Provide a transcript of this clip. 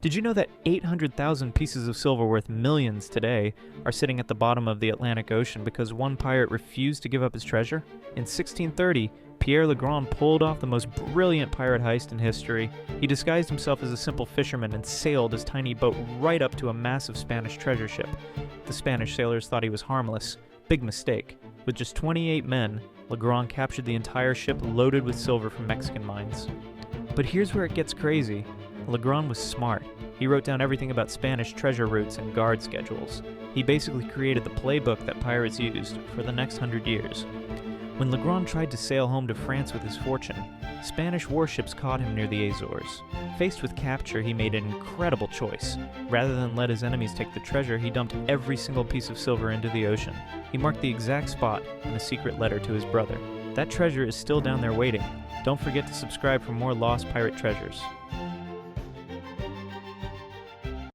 Did you know that 800,000 pieces of silver worth millions today are sitting at the bottom of the Atlantic Ocean because one pirate refused to give up his treasure? In 1630, Pierre Le Grand pulled off the most brilliant pirate heist in history. He disguised himself as a simple fisherman and sailed his tiny boat right up to a massive Spanish treasure ship. The Spanish sailors thought he was harmless. Big mistake. With just 28 men, Le Grand captured the entire ship loaded with silver from Mexican mines. But here's where it gets crazy. Le Grand was smart. He wrote down everything about Spanish treasure routes and guard schedules. He basically created the playbook that pirates used for the next 100 years. When Le Grand tried to sail home to France with his fortune, Spanish warships caught him near the Azores. Faced with capture, he made an incredible choice. Rather than let his enemies take the treasure, he dumped every single piece of silver into the ocean. He marked the exact spot in a secret letter to his brother. That treasure is still down there waiting. Don't forget to subscribe for more lost pirate treasures.